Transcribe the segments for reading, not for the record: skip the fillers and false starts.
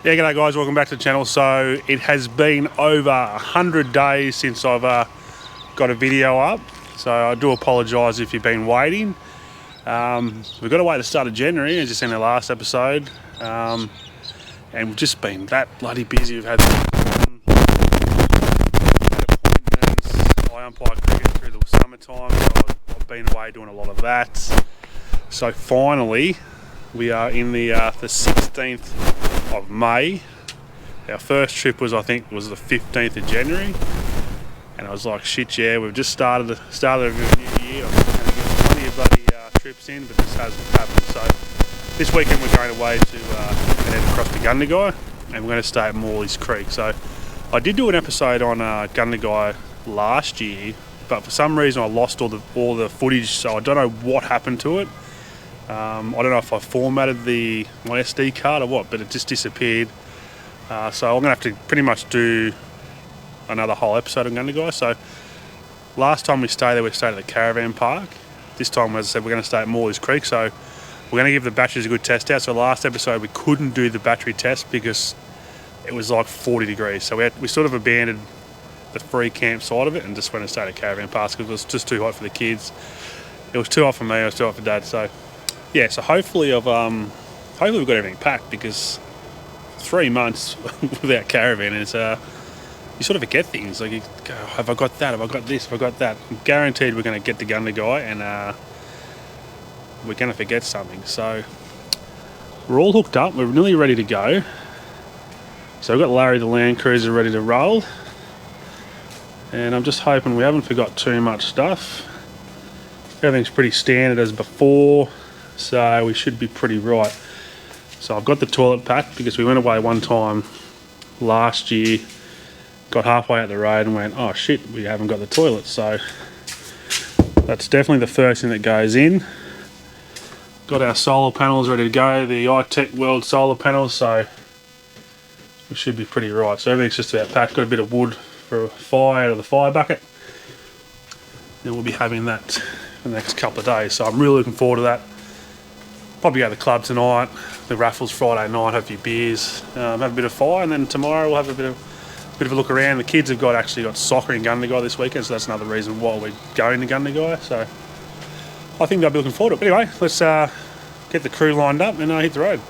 Yeah, g'day guys, welcome back to the channel. So it has been over 100 days since I've got a video up, so I do apologise if you've been waiting. We've got to wait the start of January, as you seen in the last episode, and we've just been that bloody busy. We've had appointments. I umpire cricket through the summertime, so I've been away doing a lot of that. So finally, we are in the 16th of May. Our first trip was, I think, was the 15th of January, and I was like, shit, yeah, we've just started a new year. I'm going to get plenty of bloody trips in, but this hasn't happened. So this weekend we're going away to head across to Gundagai, and we're going to stay at Morley's Creek. So I did do an episode on Gundagai last year, but for some reason I lost all the footage, so I don't know what happened to it. I don't know if I formatted my SD card or what, but it just disappeared. So I'm going to have to pretty much do another whole episode on Gundagai. So last time we stayed there, we stayed at the caravan park. This time, as I said, we're going to stay at Morley's Creek. So we're going to give the batteries a good test out. So last episode we couldn't do the battery test because it was like 40 degrees. So we sort of abandoned the free camp side of it and just went and stayed at caravan park because it was just too hot for the kids. It was too hot for me, it was too hot for Dad. So yeah, so hopefully we've got everything packed, because 3 months without caravan is you sort of forget things. Like, you go, have I got that? Have I got this? Have I got that? I'm guaranteed we're going to get to Gundagai and we're going to forget something. So we're all hooked up. We're nearly ready to go. So I've got Larry the Land Cruiser ready to roll, and I'm just hoping we haven't forgot too much stuff. Everything's pretty standard as before, so we should be pretty right. So I've got the toilet packed because we went away one time last year, got halfway out the road and went, oh shit, we haven't got the toilet. So that's definitely the first thing that goes in. Got our solar panels ready to go, the iTech World solar panels, so we should be pretty right. So everything's just about packed. Got a bit of wood for a fire out of the fire bucket, and we'll be having that for the next couple of days. So I'm really looking forward to that. Probably go to the club tonight, the raffles Friday night, have a few beers, have a bit of fire, and then tomorrow we'll have a bit of a look around. The kids have actually got soccer in Gundagai this weekend, so that's another reason why we're going to Gundagai. So I think they'll be looking forward to it. But anyway, let's get the crew lined up and hit the road.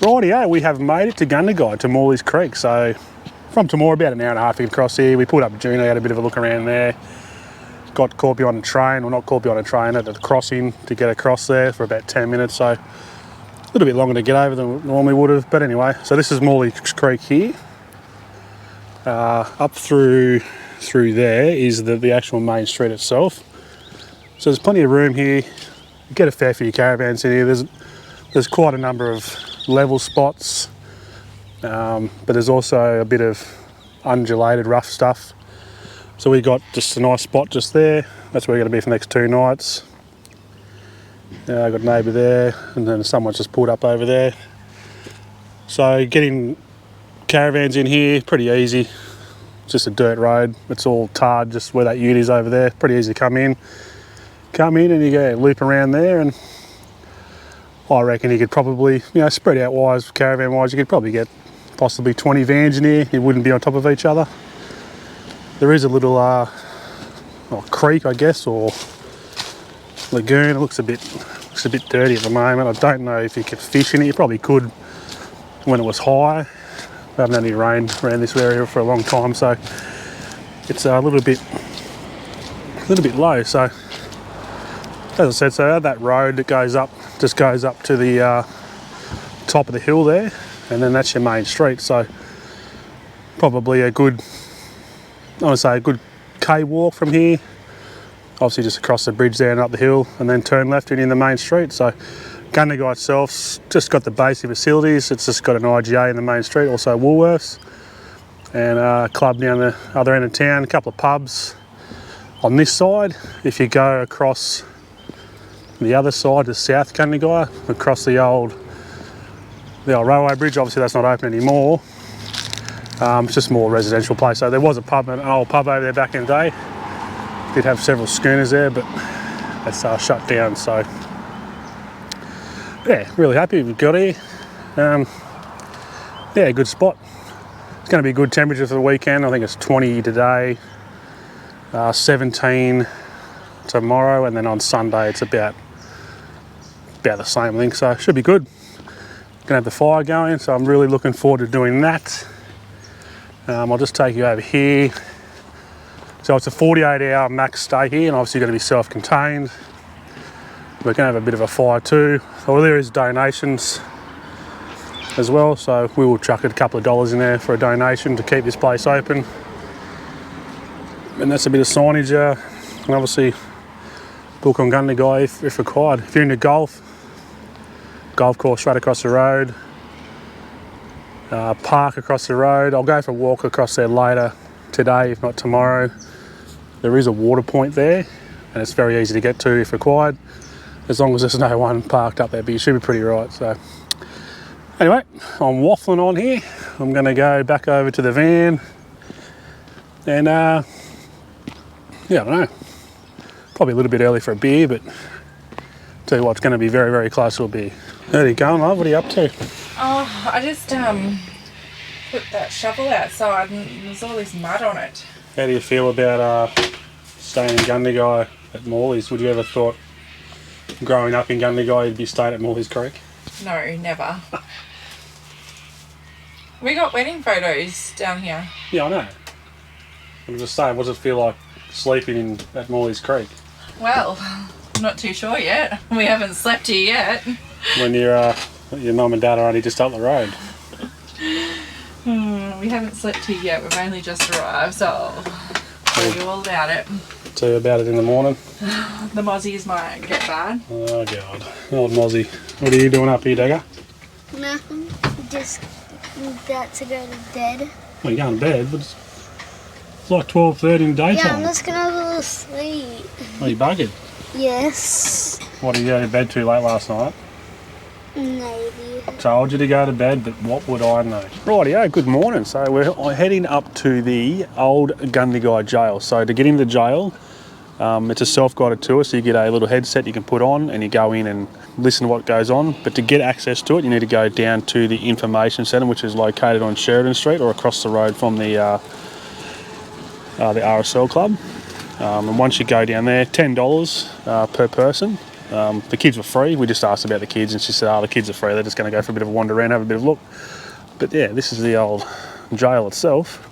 Rightio, we have made it to Gundagai, to Morley's Creek. So from Temora, about an hour and a half to get across here. We pulled up Juno, had a bit of a look around there. Got caught behind a train, or not caught behind a train, at the crossing to get across there for about 10 minutes. So a little bit longer to get over than normally would have. But anyway, so this is Morley's Creek here. Up through there is the actual main street itself. So there's plenty of room here. You get a fair few caravans in here. There's quite a number of level spots, but there's also a bit of undulated rough stuff. So we got just a nice spot just there. That's where we're going to be for the next 2 nights. I've got a neighbour there, and then someone's just pulled up over there. So getting caravans in here, pretty easy. It's just a dirt road. It's all tarred, just where that ute is over there. Pretty easy to come in and you go loop around there, and I reckon you could probably, spread out wise, caravan wise, you could probably get possibly 20 vans in here. You wouldn't be on top of each other. There is a little creek, I guess, or lagoon. It looks a bit dirty at the moment. I don't know if you could fish in it. You probably could when it was high. We haven't had any rain around this area for a long time, so it's a little bit low. So as I said, so that road that goes up just goes up to the top of the hill there, and then that's your main street. So probably a good, I want to say a good K walk from here. Obviously just across the bridge there and up the hill, and then turn left in the main street. So Gundagai itself's just got the basic facilities. It's just got an IGA in the main street, also Woolworths, and a club down the other end of town, a couple of pubs on this side. If you go across the other side to South Gundagai, across the old railway bridge, obviously that's not open anymore. It's just more residential place. So there was an old pub over there back in the day. Did have several schooners there, but that's shut down. So yeah, really happy we got here. Yeah, good spot. It's going to be good temperature for the weekend. I think it's 20 today, 17 tomorrow, and then on Sunday it's about the same length. So it should be good. Gonna have the fire going, so I'm really looking forward to doing that. I'll just take you over here. So it's a 48-hour max stay here, and obviously going to be self-contained. We're going to have a bit of a fire too. So there is donations as well, so we will chuck a couple of dollars in there for a donation to keep this place open. And that's a bit of signage, and obviously book on Gundagai if required. If you're into golf course right across the road, park across the road. I'll go for a walk across there later today, if not tomorrow. There is a water point there, and it's very easy to get to if required, as long as there's no one parked up there, but you should be pretty right. So anyway, I'm waffling on here. I'm going to go back over to the van, and yeah, I don't know, probably a little bit early for a beer, but tell you what, it's going to be very, very close to a beer. There you go, love. What are you up to? Oh, I just put that shovel outside and there's all this mud on it. How do you feel about staying in Gundagai at Morley's? Would you ever thought growing up in Gundagai you'd be staying at Morley's Creek? No, never. We got wedding photos down here. Yeah, I know. I'm just saying, what does it feel like sleeping at Morley's Creek? Well, I'm not too sure yet. We haven't slept here yet. When your mum and dad are only just up the road. We haven't slept here yet. We've only just arrived, so I'll tell you all about it. Tell you about it in the morning. The mozzies might get bad. Oh God, old Mozzie. What are you doing up here, Dagger? Nothing. Just about to go to bed. Well, you're going to bed, but it's like 12:30 in the daytime. Yeah, I'm just gonna go to sleep. Oh, you buggered? Yes. What did you go to bed too late last night? Maybe. Told you to go to bed, but what would I know? Rightio, good morning. So we're heading up to the old Gundagai jail. So to get into the jail, it's a self-guided tour, so you get a little headset you can put on and you go in and listen to what goes on. But to get access to it, you need to go down to the information centre, which is located on Sheridan Street or across the road from the RSL club. And once you go down there, $10 per person. The kids were free. We just asked about the kids, and she said, the kids are free. They're just going to go for a bit of a wander around, have a bit of a look. But yeah, this is the old jail itself.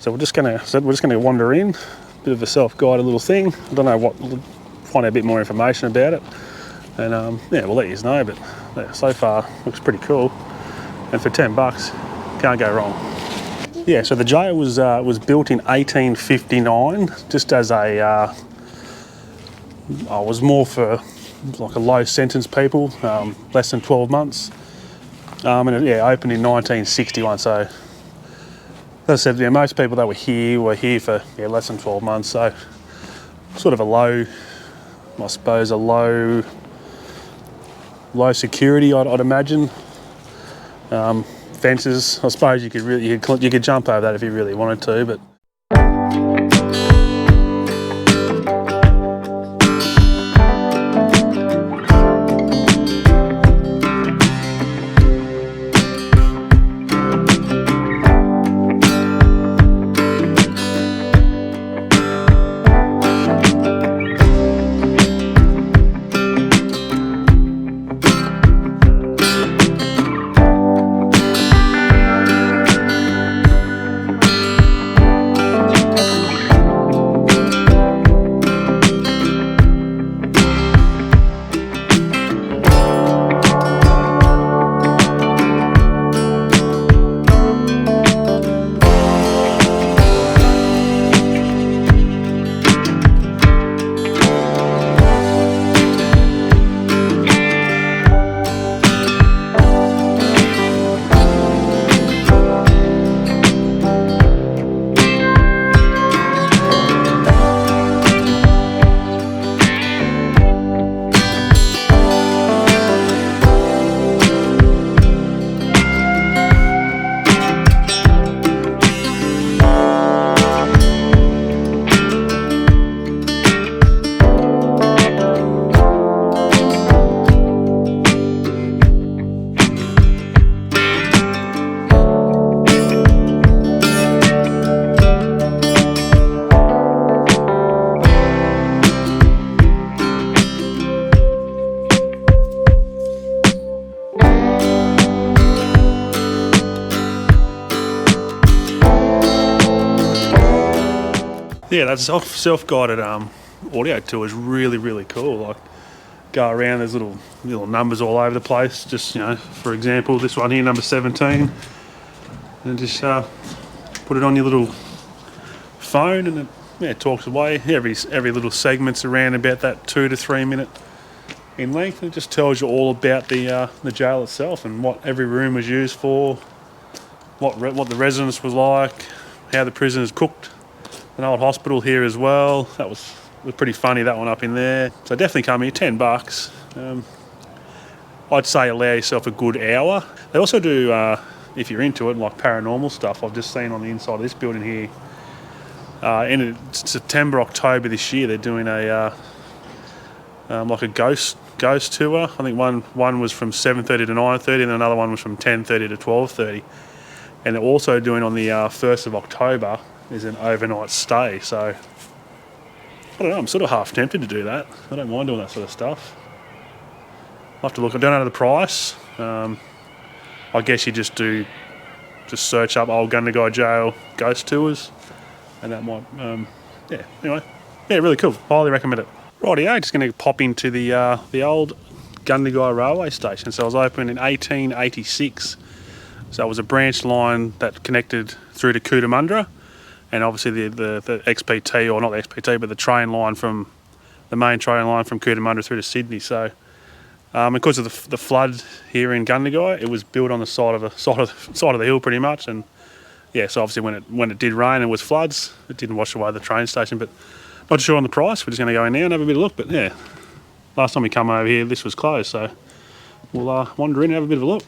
So we're just going to wander in, a bit of a self-guided little thing. I don't know what, we'll find out a bit more information about it, and yeah, we'll let you know. But yeah, so far looks pretty cool, and for $10, can't go wrong. Yeah, so the jail was built in 1859, just as a was more for like a low sentence people, less than 12 months. And it, yeah, opened in 1961. So, as I said, yeah, most people that were here for less than 12 months. So, sort of a low, I suppose, a low security, I'd imagine. Fences, I suppose you could jump over that if you really wanted to, but. Yeah, that self-guided audio tour is really, really cool. Like, go around, there's little numbers all over the place. Just, you know, for example, this one here, number 17, and just put it on your little phone, and it talks away. Every little segment's around about that 2 to 3 minute in length. It just tells you all about the jail itself and what every room was used for, what the residence was like, how the prisoners cooked. An old hospital here as well. That was pretty funny, that one up in there. So definitely come here, $10. I'd say allow yourself a good hour. They also do, if you're into it, like paranormal stuff. I've just seen on the inside of this building here, in September, October this year, they're doing a like a ghost tour. I think one was from 7:30 to 9:30, and another one was from 10:30 to 12:30. And they're also doing on the 1st of October is an overnight stay. So I don't know, I'm sort of half tempted to do that. I don't mind doing that sort of stuff. I'll have to look. I don't know the price. I guess you just search up old Gundagai Jail ghost tours, and that might anyway, really cool. Highly recommend it. Rightio, just going to pop into the old Gundagai railway station. So it was opened in 1886. So it was a branch line that connected through to Cootamundra, and obviously the XPT, or not the XPT, but the main train line from Cootamundra through to Sydney. So because of the flood here in Gundagai, it was built on the side of the hill pretty much, and yeah, so obviously when it did rain and was floods, it didn't wash away the train station. But not sure on the price. We're just going to go in there and have a bit of a look. But yeah, last time we come over here, this was closed, so we'll wander in and have a bit of a look.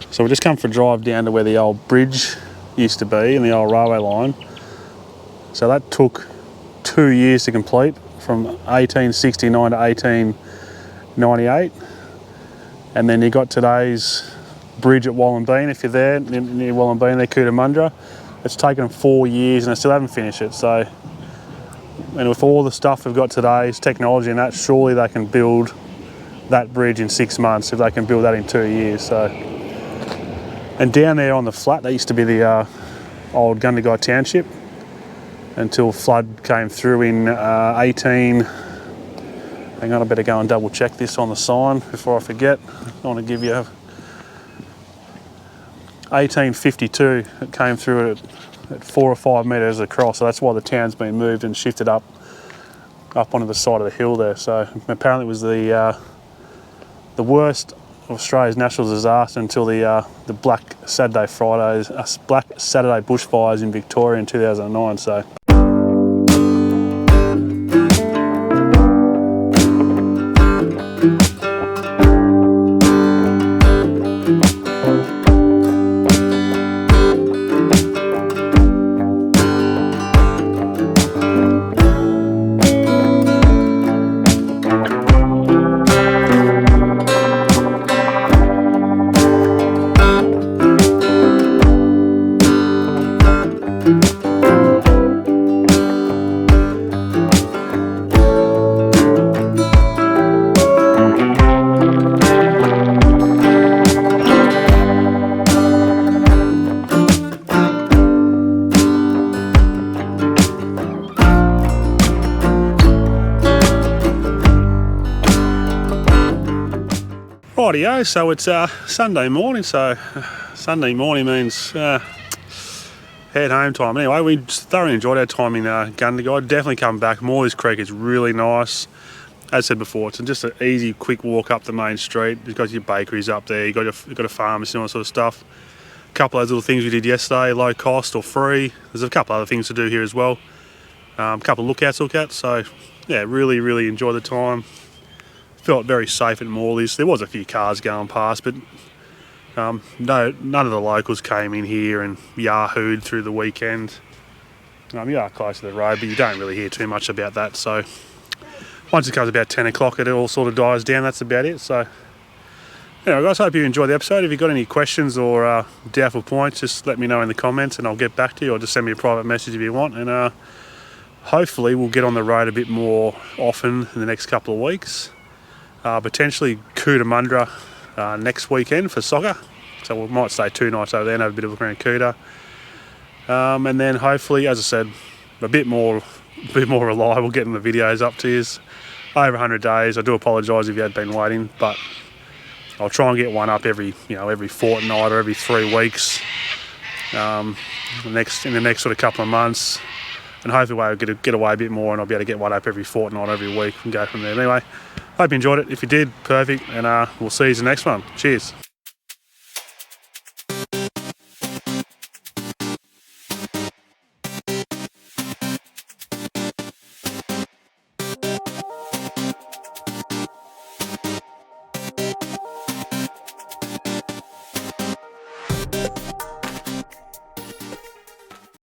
So we just come for a drive down to where the old bridge used to be and the old railway line. So that took 2 years to complete, from 1869 to 1898. And then you got today's bridge at Wallenbean, if you're there, near Wallenbean, there, Cootamundra. It's taken them 4 years and they still haven't finished it. So, and with all the stuff we've got today's technology and that, surely they can build that bridge in 6 months if they can build that in 2 years. So. And down there on the flat, that used to be the old Gundagai township until flood came through in hang on, I better go and double check this on the sign before I forget. I want to give you 1852, it came through at 4 or 5 metres across, so that's why the town's been moved and shifted up onto the side of the hill there. So apparently it was the worst Australia's national disaster until the Black Saturday bushfires in Victoria in 2009. So. Rightio, so it's Sunday morning, so Sunday morning means head home time. Anyway, we thoroughly enjoyed our time in Gundagai. Definitely come back. Morley's Creek is really nice. As I said before, it's just an easy, quick walk up the main street. You've got your bakeries up there, you've got a pharmacy and all that sort of stuff. A couple of those little things we did yesterday, low cost or free. There's a couple other things to do here as well. A couple of lookouts look at. So yeah, really enjoyed the time. Felt very safe at Morley's. There was a few cars going past, but no, none of the locals came in here and yahooed through the weekend. You are close to the road, but you don't really hear too much about that. So once it comes about 10 o'clock, it all sort of dies down. That's about it. So anyway, guys, hope you enjoyed the episode. If you've got any questions or doubtful points, just let me know in the comments and I'll get back to you, or just send me a private message if you want. And hopefully we'll get on the road a bit more often in the next couple of weeks. Potentially Cootamundra next weekend for soccer. So we might stay 2 nights over there and have a bit of a look around Cooter. And then hopefully, as I said, a bit more reliable getting the videos up to you. Over 100 days. I do apologise if you had been waiting, but I'll try and get one up every fortnight or every 3 weeks. In the next sort of couple of months, and hopefully I'll get away a bit more, and I'll be able to get one up every fortnight, every week, and go from there. Anyway, hope you enjoyed it. If you did, perfect, and we'll see you in the next one. Cheers.